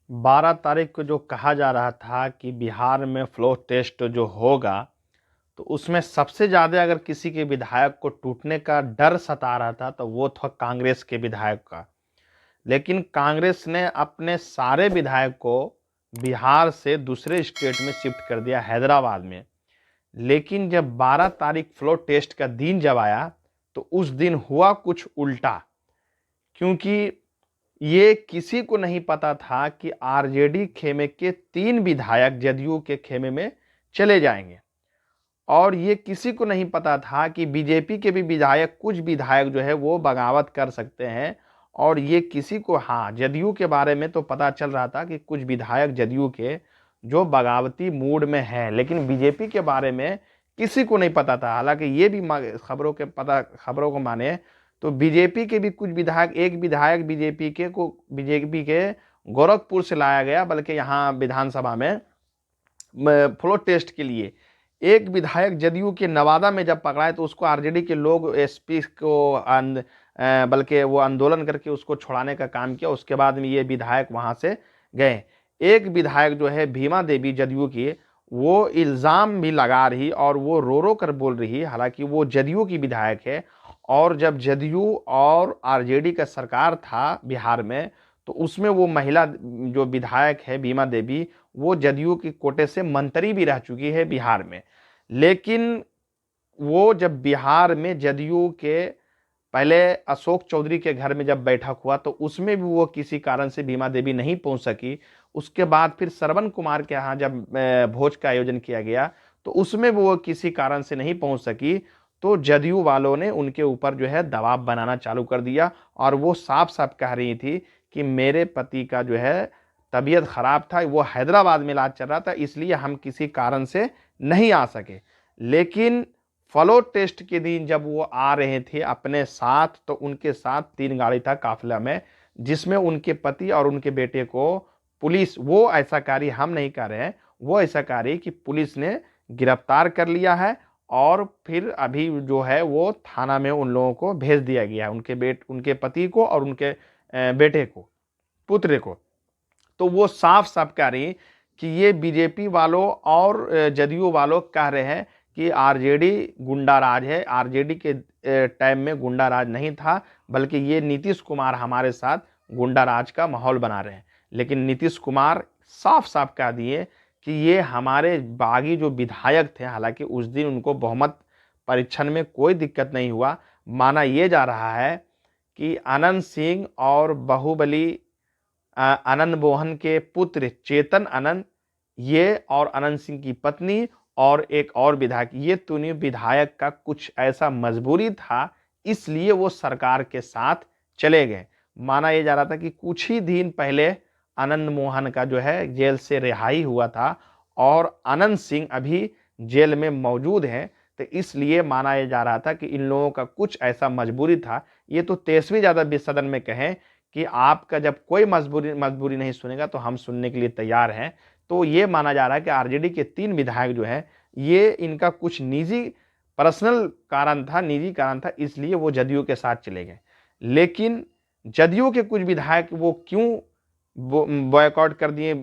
12 तारीख को जो कहा जा रहा था कि बिहार में फ्लोर टेस्ट जो होगा, तो उसमें सबसे ज़्यादा अगर किसी के विधायक को टूटने का डर सता रहा था तो वो था कांग्रेस के विधायक का। लेकिन कांग्रेस ने अपने सारे विधायक को बिहार से दूसरे स्टेट में शिफ्ट कर दिया, हैदराबाद में। लेकिन जब 12 तारीख फ्लोर टेस्ट का दिन जब आया तो उस दिन हुआ कुछ उल्टा, क्योंकि ये किसी को नहीं पता था कि आरजेडी खेमे के 3 विधायक जदयू के खेमे में चले जाएंगे। और ये किसी को नहीं पता था कि बीजेपी के भी विधायक, कुछ विधायक जो है वो बगावत कर सकते हैं। और ये किसी को, हाँ, जदयू के बारे में तो पता चल रहा था कि कुछ विधायक जदयू के जो बगावती मूड में हैं, लेकिन बीजेपी के बारे में किसी को नहीं पता था। हालांकि ये भी खबरों को माने तो बीजेपी के भी कुछ विधायक, एक विधायक बीजेपी के गोरखपुर से लाया गया, बल्कि यहाँ विधानसभा में फ्लोर टेस्ट के लिए। एक विधायक जदयू के नवादा में जब पकड़ाए तो उसको आरजेडी के लोग एसपी को बल्कि वो आंदोलन करके उसको छुड़ाने का काम किया। उसके बाद में ये विधायक वहां से गए। एक विधायक जो है भीमा देवी जदयू की, वो इल्जाम भी लगा रही और वो रो रो कर बोल रही, हालांकि वो जदयू की विधायक है। और जब जदयू और आरजेडी का सरकार था बिहार में, तो उसमें वो महिला जो विधायक है भीमा देवी, वो जदयू की कोटे से मंत्री भी रह चुकी है बिहार में। लेकिन वो जब बिहार में जदयू के पहले अशोक चौधरी के घर में जब बैठक हुआ तो उसमें भी वो किसी कारण से भीमा देवी नहीं पहुंच सकी। उसके बाद फिर श्रवण कुमार के यहाँ जब भोज का आयोजन किया गया तो उसमें भी वो किसी कारण से नहीं पहुंच सकी। तो जदयू वालों ने उनके ऊपर जो है दबाव बनाना चालू कर दिया और वो साफ साफ कह रही थी कि मेरे पति का जो है तबीयत खराब था, वो हैदराबाद में इलाज चल रहा था, इसलिए हम किसी कारण से नहीं आ सके। लेकिन फ्लोर टेस्ट के दिन जब वो आ रहे थे अपने साथ, तो उनके साथ 3 गाड़ी था काफिला में, जिसमें उनके पति और उनके बेटे को पुलिस, वो ऐसा कार्य हम नहीं कर रहे हैं, वो ऐसा कार्य कि पुलिस ने गिरफ्तार कर लिया है। और फिर अभी जो है वो थाना में उन लोगों को भेज दिया गया है, उनके पति को और उनके बेटे को, पुत्र को। तो वो साफ साफ कह रही कि ये बीजेपी वालों और जदयू वालों कह रहे हैं कि आरजेडी गुंडा राज है। आरजेडी के टाइम में गुंडा राज नहीं था, बल्कि ये नीतीश कुमार हमारे साथ गुंडा राज का माहौल बना रहे हैं। लेकिन नीतीश कुमार साफ साफ कह दिए कि ये हमारे बागी जो विधायक थे, हालांकि उस दिन उनको बहुमत परीक्षण में कोई दिक्कत नहीं हुआ। माना यह जा रहा है कि अनंत सिंह और बाहुबली आनंद मोहन के पुत्र चेतन आनंद, ये और अनंत सिंह की पत्नी और एक और विधायक, ये तीनों विधायक का कुछ ऐसा मजबूरी था, इसलिए वो सरकार के साथ चले गए। माना यह जा रहा था कि कुछ ही दिन पहले आनंद मोहन का जो है जेल से रिहाई हुआ था और अनंत सिंह अभी जेल में मौजूद हैं। तो इसलिए माना यह जा रहा था कि इन लोगों का कुछ ऐसा मजबूरी था। ये तो 23वीं ज्यादा सदन में कहें कि आपका जब कोई मजबूरी नहीं सुनेगा तो हम सुनने के लिए तैयार हैं। तो ये माना जा रहा है कि आरजेडी के 3 विधायक जो हैं, ये इनका कुछ निजी पर्सनल कारण था, निजी कारण था, इसलिए वो जदयू के साथ चले गए। लेकिन जदयू के कुछ विधायक वो क्यों बॉयकॉट कर दिए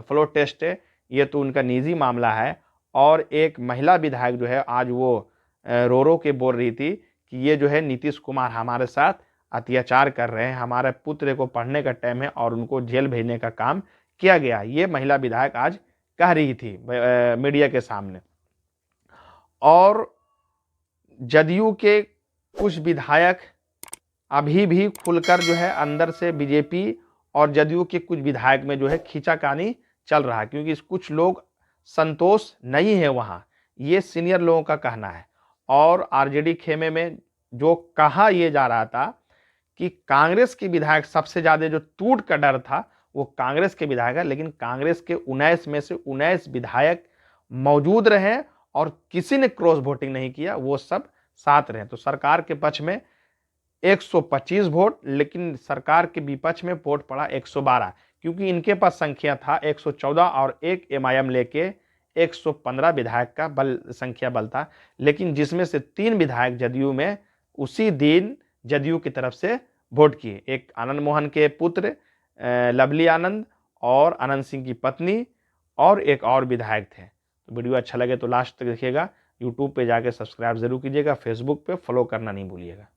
फ्लोर टेस्ट, ये तो उनका निजी मामला है। और एक महिला विधायक जो है आज वो रो रो के बोल रही थी कि ये जो है नीतीश कुमार हमारे साथ अत्याचार कर रहे हैं, हमारे पुत्र को पढ़ने का टाइम है और उनको जेल भेजने का काम किया गया। ये महिला विधायक आज कह रही थी मीडिया के सामने। और जदयू के कुछ विधायक अभी भी खुलकर जो है अंदर से बीजेपी और जदयू के कुछ विधायक में जो है खींचातानी चल रहा है, क्योंकि कुछ लोग संतोष नहीं है वहां, ये सीनियर लोगों का कहना है। और आरजेडी खेमे में जो कहा यह जा रहा था कि कांग्रेस के विधायक सबसे ज्यादा जो टूट का डर था वो कांग्रेस के विधायक है, लेकिन कांग्रेस के 19 में से 19 विधायक मौजूद रहे और किसी ने क्रॉस वोटिंग नहीं किया, वो सब साथ रहे। तो सरकार के पक्ष में 125 वोट, लेकिन सरकार के विपक्ष में वोट पड़ा 112, क्योंकि इनके पास संख्या था 114 और एक एमआईएम लेके 115 विधायक का संख्या बल था। लेकिन जिसमें से 3 विधायक जदयू में उसी दिन जदयू की तरफ से वोट किए, एक आनंद मोहन के पुत्र लवली आनंद और अनंत सिंह की पत्नी और एक और विधायक थे। तो वीडियो अच्छा लगे तो लास्ट तक देखिएगा। यूट्यूब पे जाके सब्सक्राइब जरूर कीजिएगा, फेसबुक पे फॉलो करना नहीं भूलिएगा।